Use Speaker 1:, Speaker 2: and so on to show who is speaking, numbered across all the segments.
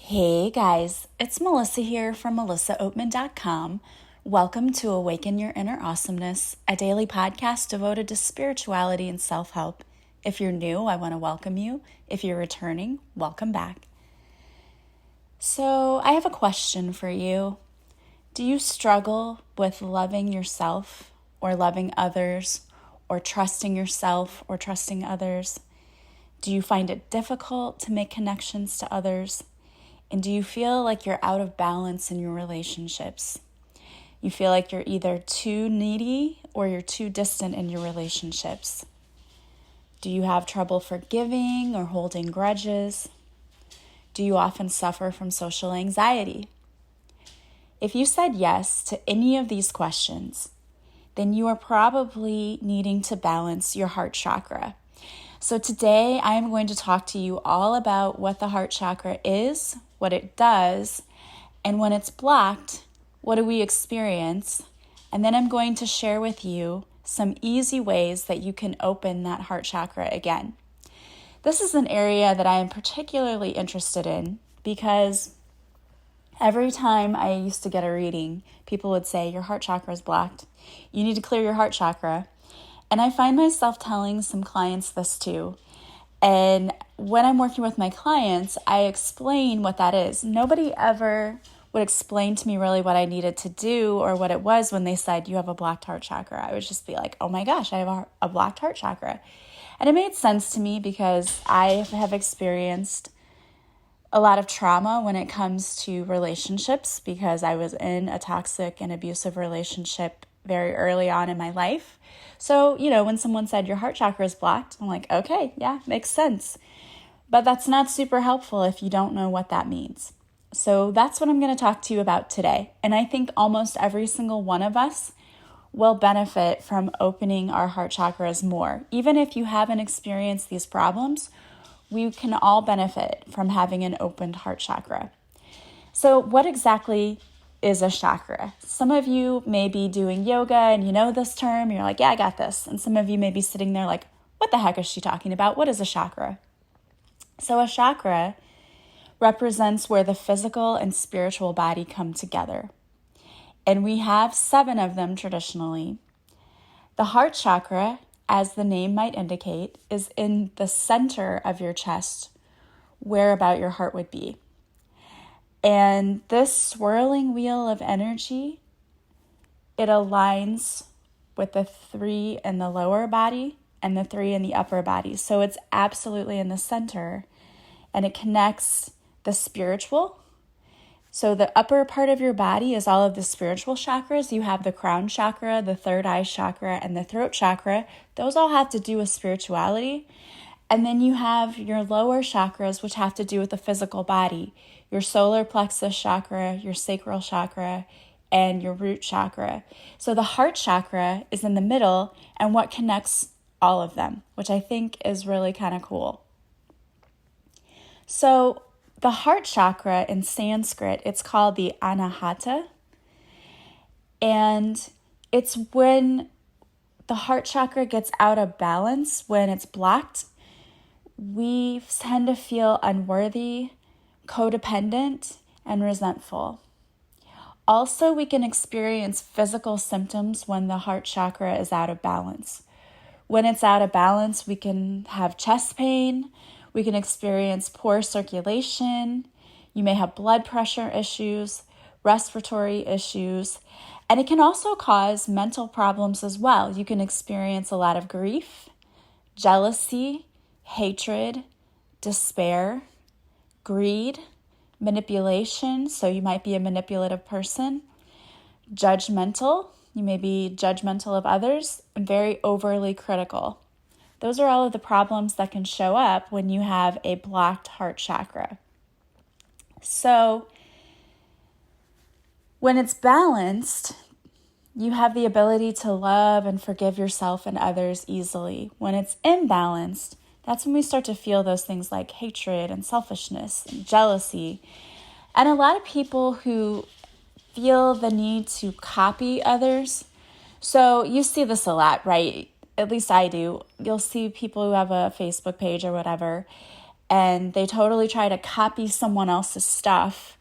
Speaker 1: Hey guys, it's Melissa here from melissaoatman.com. Welcome to Awaken Your Inner Awesomeness, a daily podcast devoted to spirituality and self-help. If you're new, I want to welcome you. If you're returning, welcome back. So I have a question for you. Do you struggle with loving yourself or loving others or trusting yourself or trusting others? Do you find it difficult to make connections to others? And do you feel like you're out of balance in your relationships? You feel like you're either too needy or you're too distant in your relationships. Do you have trouble forgiving or holding grudges? Do you often suffer from social anxiety? If you said yes to any of these questions, then you are probably needing to balance your heart chakra. So today I am going to talk to you all about what the heart chakra is, what it does, and when it's blocked, what do we experience? And then I'm going to share with you some easy ways that you can open that heart chakra again. This is an area that I am particularly interested in because every time I used to get a reading, people would say, your heart chakra is blocked. You need to clear your heart chakra. And I find myself telling some clients this too. And when I'm working with my clients, I explain what that is. Nobody ever would explain to me really what I needed to do or what it was when they said, you have a blocked heart chakra. I would just be like, oh my gosh, I have a blocked heart chakra. And it made sense to me because I have experienced a lot of trauma when it comes to relationships because I was in a toxic and abusive relationship very early on in my life. So, when someone said your heart chakra is blocked, I'm like, okay, yeah, makes sense. But that's not super helpful if you don't know what that means. So that's what I'm going to talk to you about today. And I think almost every single one of us will benefit from opening our heart chakras more. Even if you haven't experienced these problems, we can all benefit from having an opened heart chakra. So what exactly is a chakra? Some of you may be doing yoga and you know this term. You're like, yeah, I got this. And some of you may be sitting there like, what the heck is she talking about? What is a chakra? So a chakra represents where the physical and spiritual body come together. And we have 7 of them traditionally. The heart chakra, as the name might indicate, is in the center of your chest, where about your heart would be. And this swirling wheel of energy, it aligns with the 3 in the lower body and the 3 in the upper body. So it's absolutely in the center, and it connects the spiritual. So the upper part of your body is all of the spiritual chakras. You have the crown chakra, the third eye chakra, and the throat chakra. Those all have to do with spirituality. And then you have your lower chakras, which have to do with the physical body. Your solar plexus chakra, your sacral chakra, and your root chakra. So the heart chakra is in the middle and what connects all of them, which I think is really kind of cool. So the heart chakra in Sanskrit, it's called the anahata. And it's when the heart chakra gets out of balance, when it's blocked, we tend to feel unworthy, codependent, and resentful. Also, we can experience physical symptoms when the heart chakra is out of balance. When it's out of balance, we can have chest pain, we can experience poor circulation, you may have blood pressure issues, respiratory issues, and it can also cause mental problems as well. You can experience a lot of grief, jealousy, hatred, despair, greed, manipulation, so you might be a manipulative person, judgmental, you may be judgmental of others, and very overly critical. Those are all of the problems that can show up when you have a blocked heart chakra. So when it's balanced, you have the ability to love and forgive yourself and others easily. When it's imbalanced, that's when we start to feel those things like hatred and selfishness and jealousy. And a lot of people who feel the need to copy others. So you see this a lot, right? At least I do. You'll see people who have a Facebook page or whatever, and they totally try to copy someone else's stuff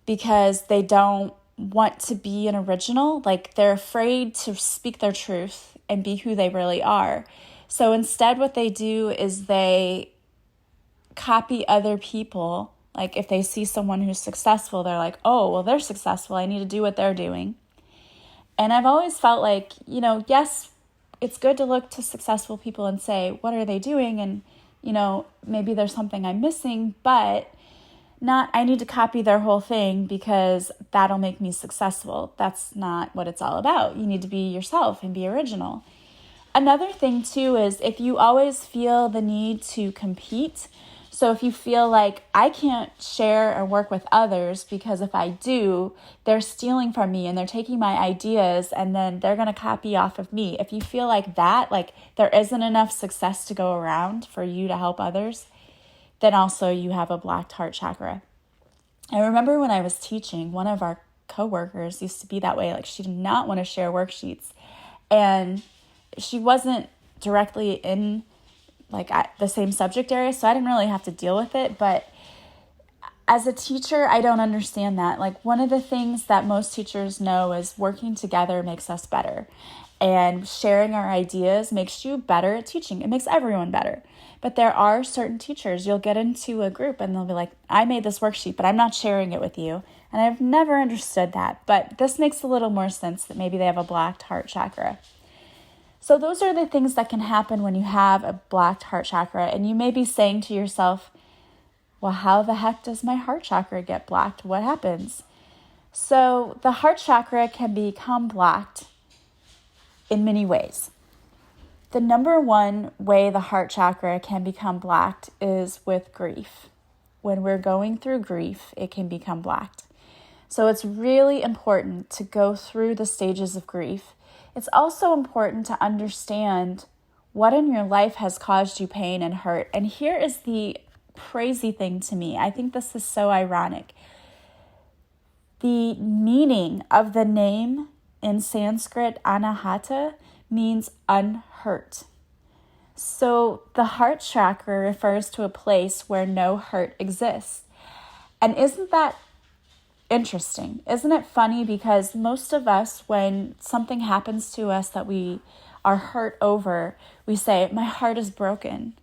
Speaker 1: because they don't want to be an original. Like, they're afraid to speak their truth and be who they really are. So instead, what they do is they copy other people. Like, if they see someone who's successful, they're like, oh, well, they're successful, I need to do what they're doing. And I've always felt like, yes, it's good to look to successful people and say, what are they doing? And, maybe there's something I'm missing, but not, I need to copy their whole thing because that'll make me successful. That's not what it's all about. You need to be yourself and be original. Another thing too is if you always feel the need to compete, so if you feel like I can't share or work with others because if I do, they're stealing from me and they're taking my ideas and then they're going to copy off of me. If you feel like that, like there isn't enough success to go around for you to help others, then also you have a blocked heart chakra. I remember when I was teaching, one of our coworkers used to be that way. Like, she did not want to share worksheets, and she wasn't directly in the same subject area, so I didn't really have to deal with it. But as a teacher, I don't understand that. Like, one of the things that most teachers know is working together makes us better, and sharing our ideas makes you better at teaching. It makes everyone better. But there are certain teachers, you'll get into a group and they'll be like, I made this worksheet, but I'm not sharing it with you. And I've never understood that. But this makes a little more sense that maybe they have a blocked heart chakra. So those are the things that can happen when you have a blocked heart chakra. And you may be saying to yourself, well, how the heck does my heart chakra get blocked? What happens? So the heart chakra can become blocked in many ways. The number one way the heart chakra can become blocked is with grief. When we're going through grief, it can become blocked. So it's really important to go through the stages of grief. It's also important to understand what in your life has caused you pain and hurt. And here is the crazy thing to me. I think this is so ironic. The meaning of the name in Sanskrit, anahata, means unhurt. So the heart chakra refers to a place where no hurt exists. And isn't that interesting? Isn't it funny? Because most of us, when something happens to us that we are hurt over, we say, my heart is broken.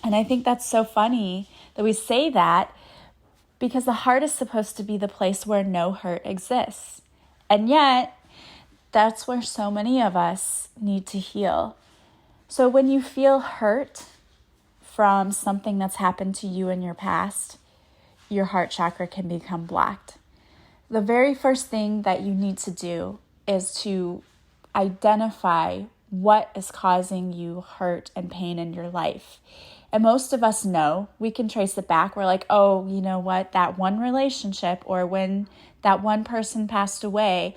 Speaker 1: And I think that's so funny that we say that because the heart is supposed to be the place where no hurt exists. And yet, that's where so many of us need to heal. So when you feel hurt from something that's happened to you in your past, your heart chakra can become blocked. The very first thing that you need to do is to identify what is causing you hurt and pain in your life. And most of us know, we can trace it back. We're like, oh, you know what, that one relationship, or when that one person passed away,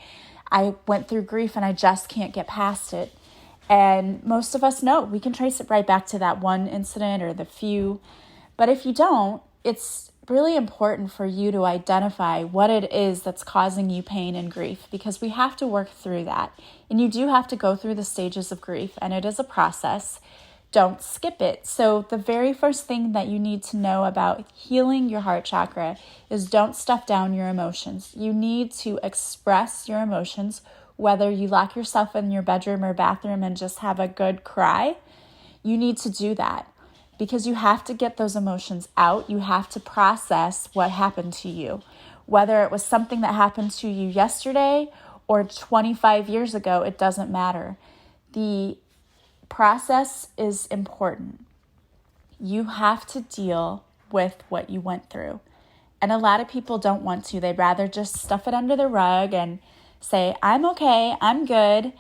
Speaker 1: I went through grief and I just can't get past it. And most of us know, we can trace it right back to that one incident or the few. But if you don't, it's really important for you to identify what it is that's causing you pain and grief, because we have to work through that. And you do have to go through the stages of grief, and it is a process. Don't skip it. So the very first thing that you need to know about healing your heart chakra is don't stuff down your emotions. You need to express your emotions, whether you lock yourself in your bedroom or bathroom and just have a good cry. You need to do that because you have to get those emotions out. You have to process what happened to you, whether it was something that happened to you yesterday or 25 years ago, it doesn't matter. The process is important. You have to deal with what you went through. And a lot of people don't want to. They'd rather just stuff it under the rug and say, I'm okay, I'm good.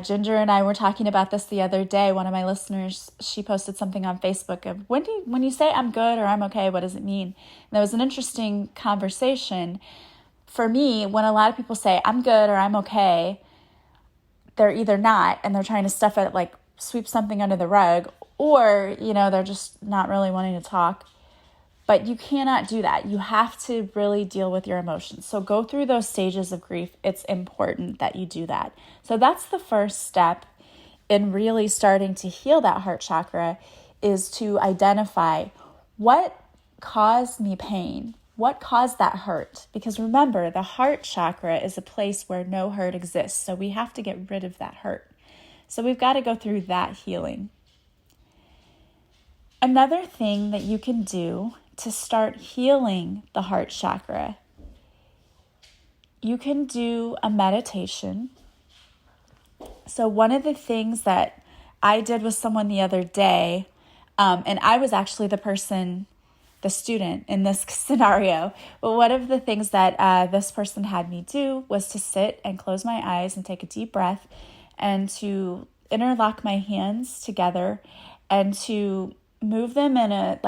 Speaker 1: Ginger and I were talking about this the other day. One of my listeners, she posted something on Facebook of, when you say I'm good or I'm okay, what does it mean? And there was an interesting conversation. For me, when a lot of people say I'm good or I'm okay, they're either not, and they're trying to stuff it, like sweep something under the rug, or, they're just not really wanting to talk. But you cannot do that. You have to really deal with your emotions. So go through those stages of grief. It's important that you do that. So that's the first step in really starting to heal that heart chakra, is to identify what caused me pain, what caused that hurt. Because remember, the heart chakra is a place where no hurt exists. So we have to get rid of that hurt. So we've got to go through that healing. Another thing that you can do to start healing the heart chakra, you can do a meditation. So one of the things that I did with someone the other day, and I was actually the student in this scenario, but one of the things that this person had me do was to sit and close my eyes and take a deep breath and to interlock my hands together and to move them in a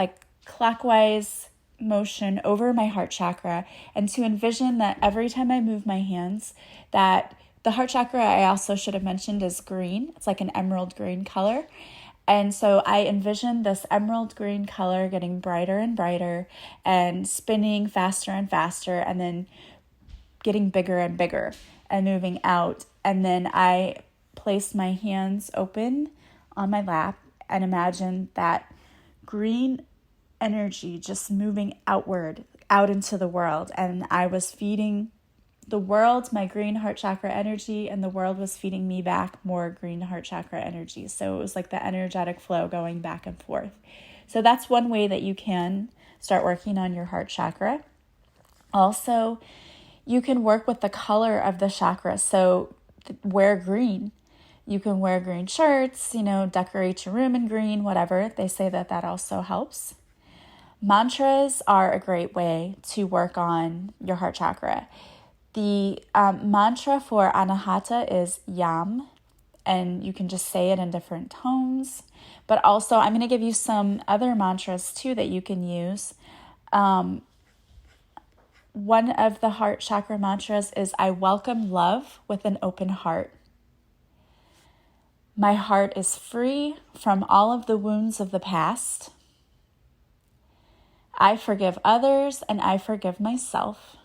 Speaker 1: clockwise motion over my heart chakra, and to envision that every time I move my hands, that the heart chakra, I also should have mentioned, is green. It's like an emerald green color. And so I envisioned this emerald green color getting brighter and brighter and spinning faster and faster, and then getting bigger and bigger and moving out. And then I placed my hands open on my lap and imagined that green energy just moving outward, out into the world. And I was feeding the world my green heart chakra energy, and the world was feeding me back more green heart chakra energy. So it was like the energetic flow going back and forth. So that's one way that you can start working on your heart chakra. Also, you can work with the color of the chakra. So wear green. You can wear green shirts, decorate your room in green, whatever. They say that also helps. Mantras are a great way to work on your heart chakra. The mantra for anahata is yam, and you can just say it in different tones. But also, I'm going to give you some other mantras too that you can use. One of the heart chakra mantras is, I welcome love with an open heart. My heart is free from all of the wounds of the past. I forgive others and I forgive myself.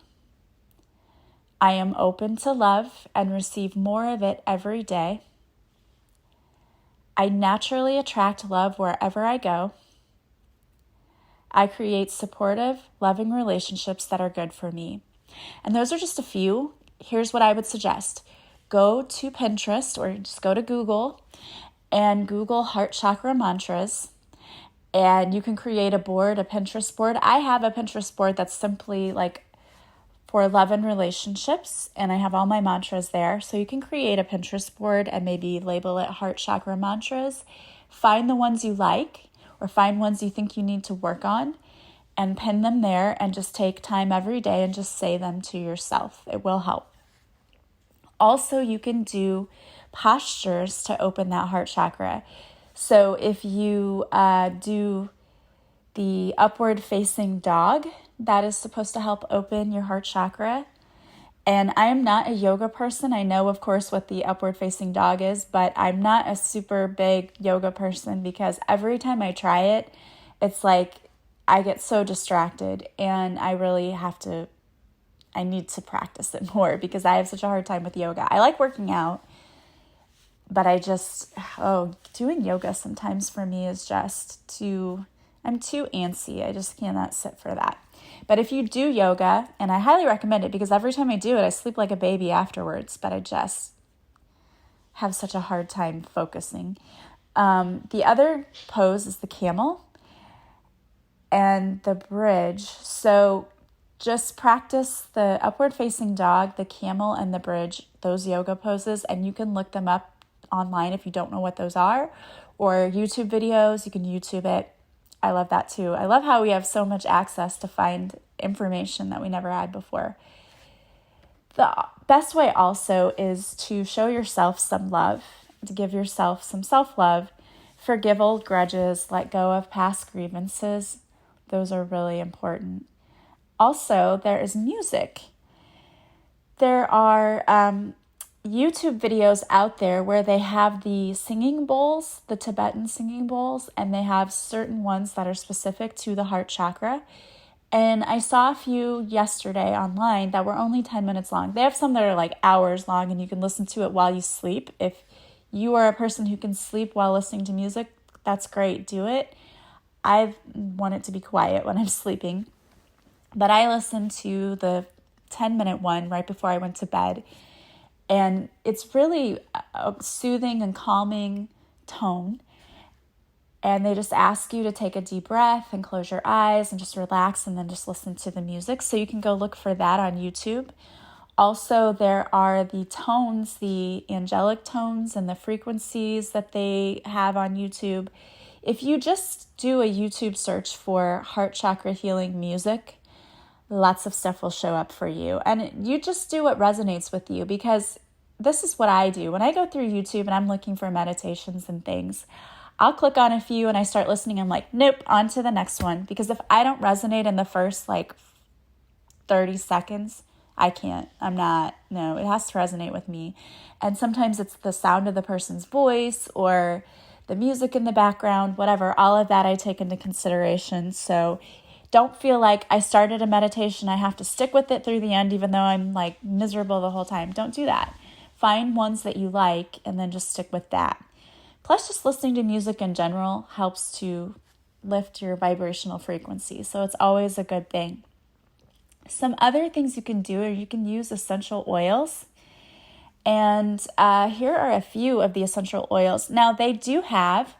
Speaker 1: I am open to love and receive more of it every day. I naturally attract love wherever I go. I create supportive, loving relationships that are good for me. And those are just a few. Here's what I would suggest. Go to Pinterest or just go to Google and Google heart chakra mantras. And you can create a Pinterest board. I have a Pinterest board that's simply for love and relationships, and I have all my mantras there. So you can create a Pinterest board and maybe label it heart chakra mantras. Find the ones you like, or find ones you think you need to work on, and pin them there, and just take time every day and just say them to yourself. It will help. Also, you can do postures to open that heart chakra. So if you do the upward facing dog, that is supposed to help open your heart chakra. And I am not a yoga person. I know, of course, what the upward facing dog is, but I'm not a super big yoga person because every time I try it, it's like I get so distracted, and I need to practice it more because I have such a hard time with yoga. I like working out, but doing yoga sometimes for me is I'm too antsy. I just cannot sit for that. But if you do yoga, and I highly recommend it because every time I do it, I sleep like a baby afterwards, but I just have such a hard time focusing. The other pose is the camel and the bridge. So just practice the upward facing dog, the camel, and the bridge, those yoga poses, and you can look them up online if you don't know what those are, or YouTube videos, you can YouTube it. I love that too. I love how we have so much access to find information that we never had before. The best way also is to show yourself some love, to give yourself some self-love, forgive old grudges, let go of past grievances. Those are really important. Also, there is music. There are YouTube videos out there where they have the singing bowls, the Tibetan singing bowls, and they have certain ones that are specific to the heart chakra. And I saw a few yesterday online that were only 10 minutes long. They have some that are hours long, and you can listen to it while you sleep. If you are a person who can sleep while listening to music, that's great. Do it. I want it to be quiet when I'm sleeping. But I listen to the 10-minute one right before I went to bed. And it's really a soothing and calming tone. And they just ask you to take a deep breath and close your eyes and just relax and then just listen to the music. So you can go look for that on YouTube. Also, there are the tones, the angelic tones and the frequencies that they have on YouTube. If you just do a YouTube search for heart chakra healing music, lots of stuff will show up for you. And you just do what resonates with you, because this is what I do. When I go through YouTube and I'm looking for meditations and things, I'll click on a few and I start listening. I'm like, nope, on to the next one. Because if I don't resonate in the first 30 seconds, I can't. No, it has to resonate with me. And sometimes it's the sound of the person's voice or the music in the background, whatever. All of that I take into consideration. So don't feel like I started a meditation, I have to stick with it through the end, even though I'm miserable the whole time. Don't do that. Find ones that you like and then just stick with that. Plus, just listening to music in general helps to lift your vibrational frequency. So it's always a good thing. Some other things you can do are you can use essential oils. And here are a few of the essential oils. Now, they do have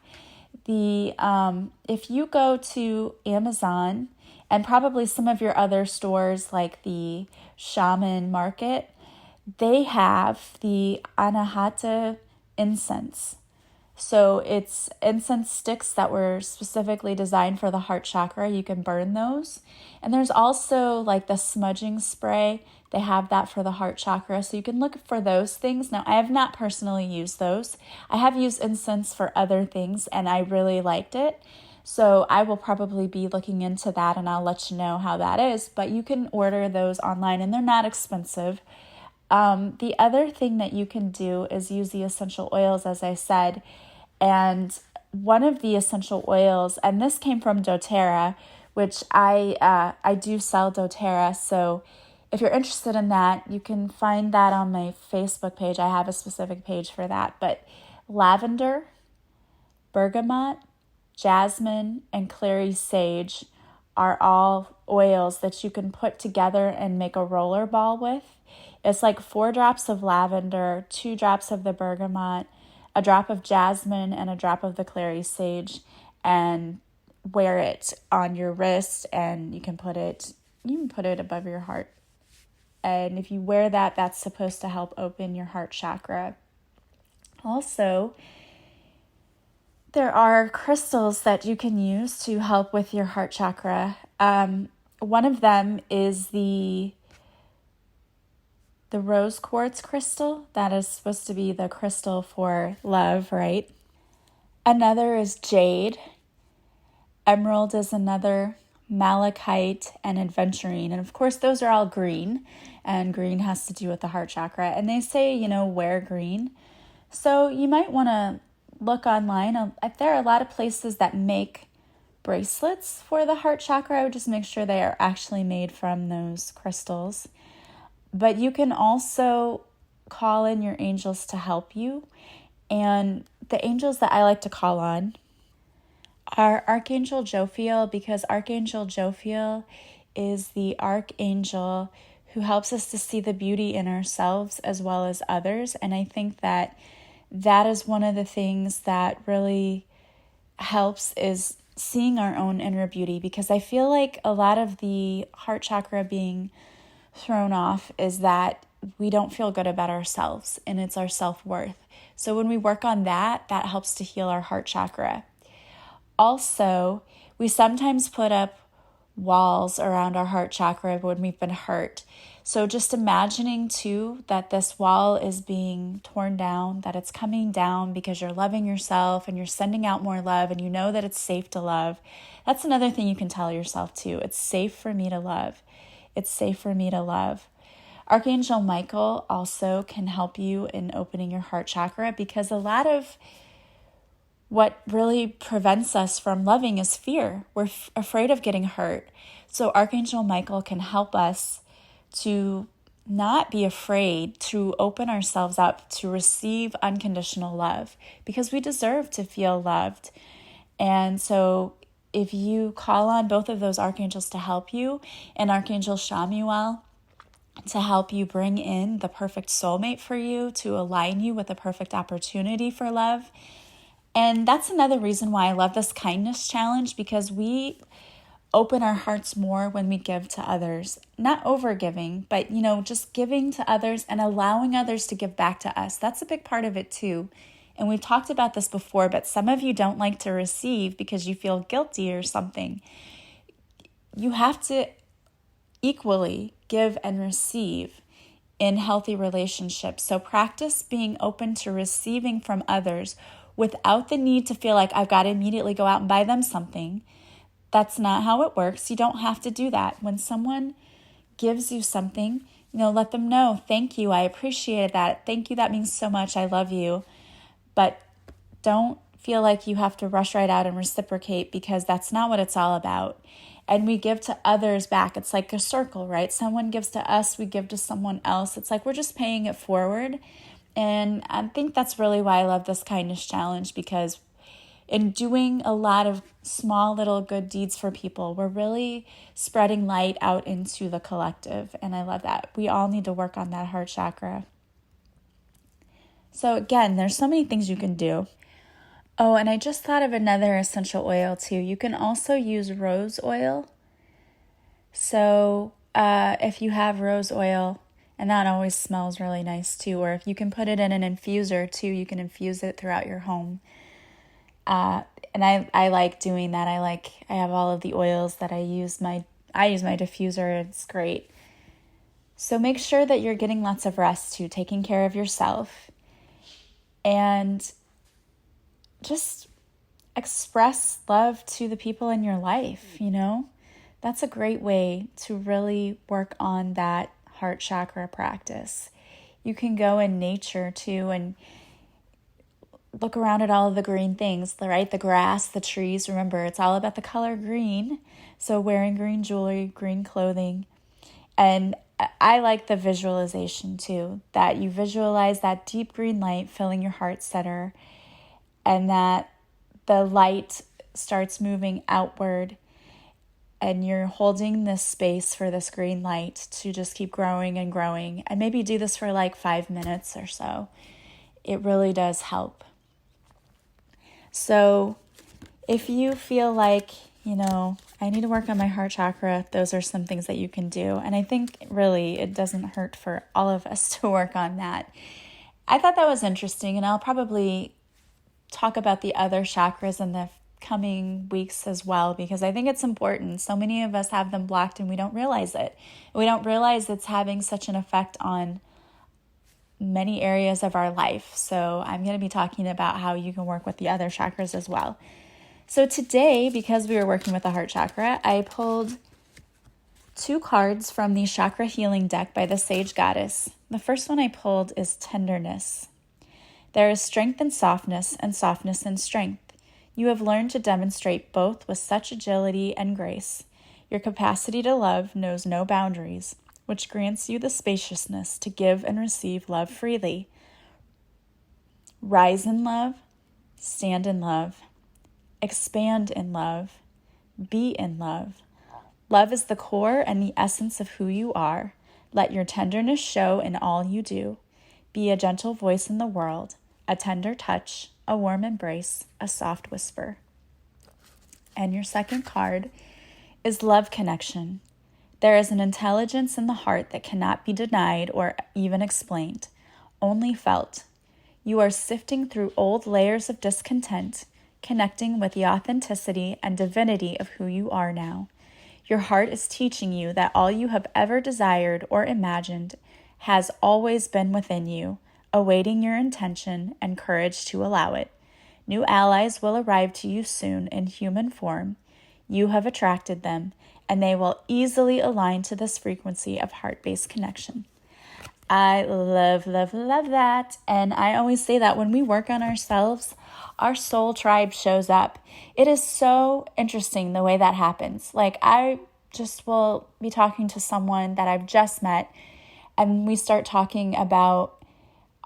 Speaker 1: if you go to Amazon and probably some of your other stores like the Shaman Market, they have the anahata incense. So it's incense sticks that were specifically designed for the heart chakra. You can burn those. And there's also the smudging spray. They have that for the heart chakra. So you can look for those things. Now, I have not personally used those. I have used incense for other things and I really liked it. So I will probably be looking into that and I'll let you know how that is. But you can order those online and they're not expensive. The other thing that you can do is use the essential oils, as I said. And one of the essential oils, and this came from doTERRA, which I do sell doTERRA. So if you're interested in that, you can find that on my Facebook page. I have a specific page for that. But lavender, bergamot, jasmine, and clary sage are all oils that you can put together and make a roller ball with. It's 4 drops of lavender, 2 drops of the bergamot, a drop of jasmine, and a drop of the clary sage, and wear it on your wrist, and you can put it above your heart. And if you wear that, that's supposed to help open your heart chakra. Also, there are crystals that you can use to help with your heart chakra. One of them is the rose quartz crystal. That is supposed to be the crystal for love, right? Another is jade. Emerald is another. Malachite and aventurine. And of course, those are all green. And green has to do with the heart chakra. And they say, wear green. So you might want to look online. There are a lot of places that make bracelets for the heart chakra. I would just make sure they are actually made from those crystals. But you can also call in your angels to help you. And the angels that I like to call on are Archangel Jophiel, because Archangel Jophiel is the archangel who helps us to see the beauty in ourselves as well as others. And I think that is one of the things that really helps, is seeing our own inner beauty, because I feel like a lot of the heart chakra being thrown off is that we don't feel good about ourselves, and it's our self-worth. So when we work on that helps to heal our heart chakra. Also, we sometimes put up walls around our heart chakra when we've been hurt. So just imagining too that this wall is being torn down, that it's coming down because you're loving yourself and you're sending out more love, and you know that it's safe to love. That's another thing you can tell yourself too. It's safe for me to love. It's safe for me to love. Archangel Michael also can help you in opening your heart chakra, because a lot of what really prevents us from loving is fear. We're afraid of getting hurt. So Archangel Michael can help us to not be afraid to open ourselves up to receive unconditional love, because we deserve to feel loved. And so if you call on both of those archangels to help you, and Archangel Shamuel to help you bring in the perfect soulmate for you, to align you with the perfect opportunity for love. And that's another reason why I love this kindness challenge, because we open our hearts more when we give to others. Not over giving, but just giving to others and allowing others to give back to us. That's a big part of it too. And we've talked about this before, but some of you don't like to receive because you feel guilty or something. You have to equally give and receive in healthy relationships. So practice being open to receiving from others without the need to feel like I've got to immediately go out and buy them something. That's not how it works. You don't have to do that. When someone gives you something, let them know, thank you, I appreciated that. Thank you, that means so much. I love you. But don't feel like you have to rush right out and reciprocate, because that's not what it's all about. And we give to others back. It's like a circle, right? Someone gives to us, we give to someone else. It's like we're just paying it forward. And I think that's really why I love this kindness challenge, because in doing a lot of small little good deeds for people, we're really spreading light out into the collective. And I love that. We all need to work on that heart chakra. So again, there's so many things you can do. Oh, and I just thought of another essential oil too. You can also use rose oil. So if you have rose oil, and that always smells really nice too, or if you can put it in an infuser too, you can infuse it throughout your home. And I like doing that. I have all of the oils that I use my diffuser. It's great. So make sure that you're getting lots of rest too, taking care of yourself, and just express love to the people in your life. That's a great way to really work on that heart chakra practice. You can go in nature too and look around at all of the green things, right? The grass, the trees. Remember, it's all about the color green. So wearing green jewelry, green clothing. And I like the visualization too, that you visualize that deep green light filling your heart center, and that the light starts moving outward, and you're holding this space for this green light to just keep growing and growing. And maybe do this for like 5 minutes or so. It really does help. So if you feel like, I need to work on my heart chakra, those are some things that you can do. And I think really it doesn't hurt for all of us to work on that. I thought that was interesting, and I'll probably talk about the other chakras in the coming weeks as well, because I think it's important. So many of us have them blocked and we don't realize it. We don't realize it's having such an effect on many areas of our life. So I'm going to be talking about how you can work with the other chakras as well. So today, because we were working with the heart chakra, I pulled 2 cards from the chakra healing deck by the Sage Goddess. The first one I pulled is tenderness. There is strength in softness and softness in strength. You have learned to demonstrate both with such agility and grace. Your capacity to love knows no boundaries, which grants you the spaciousness to give and receive love freely. Rise in love, stand in love, expand in love, be in love. Love is the core and the essence of who you are. Let your tenderness show in all you do. Be a gentle voice in the world, a tender touch, a warm embrace, a soft whisper. And your second card is love connection. There is an intelligence in the heart that cannot be denied or even explained, only felt. You are sifting through old layers of discontent, connecting with the authenticity and divinity of who you are now. Your heart is teaching you that all you have ever desired or imagined has always been within you, awaiting your intention and courage to allow it. New allies will arrive to you soon in human form. You have attracted them, and they will easily align to this frequency of heart-based connection. I love, love, love that. And I always say that when we work on ourselves, our soul tribe shows up. It is so interesting the way that happens. Like, I just will be talking to someone that I've just met, and we start talking about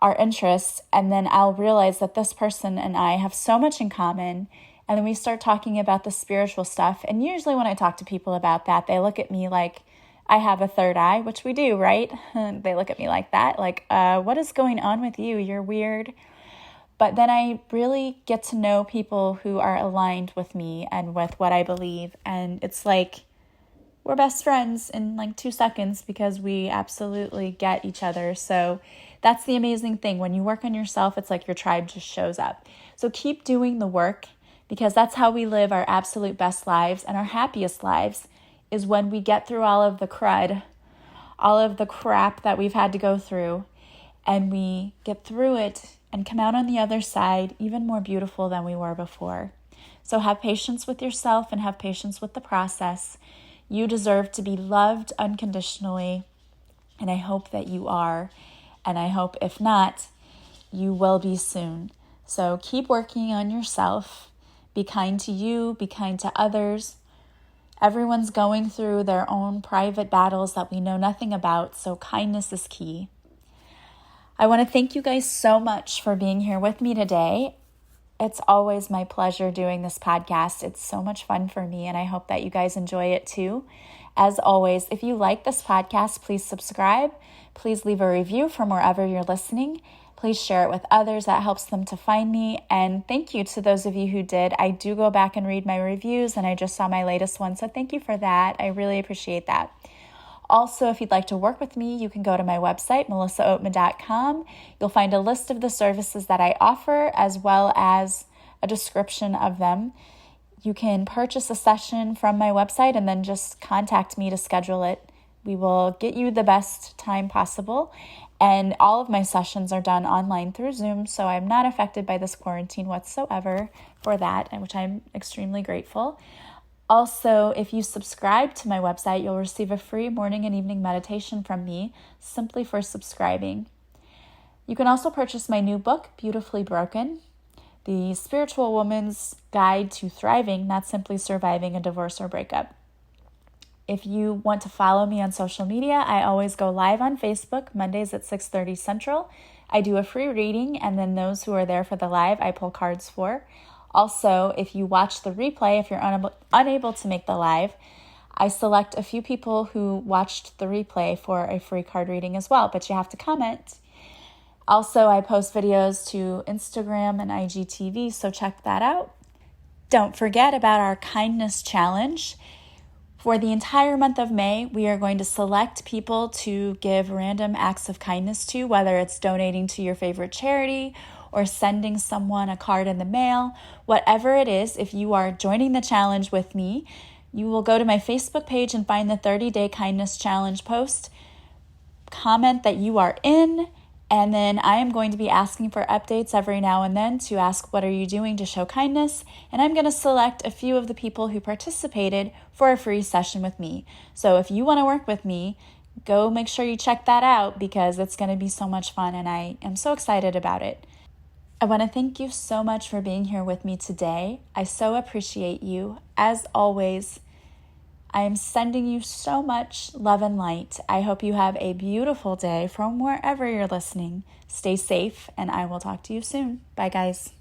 Speaker 1: our interests, and then I'll realize that this person and I have so much in common, And then we start talking about the spiritual stuff. And usually when I talk to people about that, they look at me like I have a third eye, which we do, right? They look at me like that, like, what is going on with you? You're weird. But then I really get to know people who are aligned with me and with what I believe. And it's like we're best friends in like 2 seconds because we absolutely get each other. So that's the amazing thing. When you work on yourself, it's like your tribe just shows up. So keep doing the work, because that's how we live our absolute best lives and our happiest lives, is when we get through all of the crud, all of the crap that we've had to go through, and we get through it and come out on the other side even more beautiful than we were before. So have patience with yourself and have patience with the process. You deserve to be loved unconditionally, and I hope that you are, and I hope if not, you will be soon. So keep working on yourself. Be kind to you, be kind to others. Everyone's going through their own private battles that we know nothing about, so kindness is key. I want to thank you guys so much for being here with me today. It's always my pleasure doing this podcast. It's so much fun for me, and I hope that you guys enjoy it too. As always, if you like this podcast, please subscribe. Please leave a review from wherever you're listening. Please share it with others. That helps them to find me. And thank you to those of you who did. I do go back and read my reviews, and I just saw my latest one. So thank you for that. I really appreciate that. Also, if you'd like to work with me, you can go to my website, melissaoatman.com. You'll find a list of the services that I offer, as well as a description of them. You can purchase a session from my website and then just contact me to schedule it. We will get you the best time possible. And all of my sessions are done online through Zoom, so I'm not affected by this quarantine whatsoever for that, which I'm extremely grateful. Also, if you subscribe to my website, you'll receive a free morning and evening meditation from me simply for subscribing. You can also purchase my new book, Beautifully Broken, The Spiritual Woman's Guide to Thriving, Not Simply Surviving a Divorce or Breakup. If you want to follow me on social media, I always go live on Facebook, Mondays at 6:30 Central. I do a free reading, and then those who are there for the live, I pull cards for. Also, if you watch the replay, if you're unable to make the live, I select a few people who watched the replay for a free card reading as well, but you have to comment. Also, I post videos to Instagram and IGTV, so check that out. Don't forget about our kindness challenge. For the entire month of May, we are going to select people to give random acts of kindness to, whether it's donating to your favorite charity or sending someone a card in the mail. Whatever it is, if you are joining the challenge with me, you will go to my Facebook page and find the 30-day kindness challenge post. Comment that you are in, and then I am going to be asking for updates every now and then to ask, what are you doing to show kindness? And I'm going to select a few of the people who participated for a free session with me. So if you want to work with me, go make sure you check that out, because it's going to be so much fun and I am so excited about it. I want to thank you so much for being here with me today. I so appreciate you. As always, I am sending you so much love and light. I hope you have a beautiful day from wherever you're listening. Stay safe, and I will talk to you soon. Bye, guys.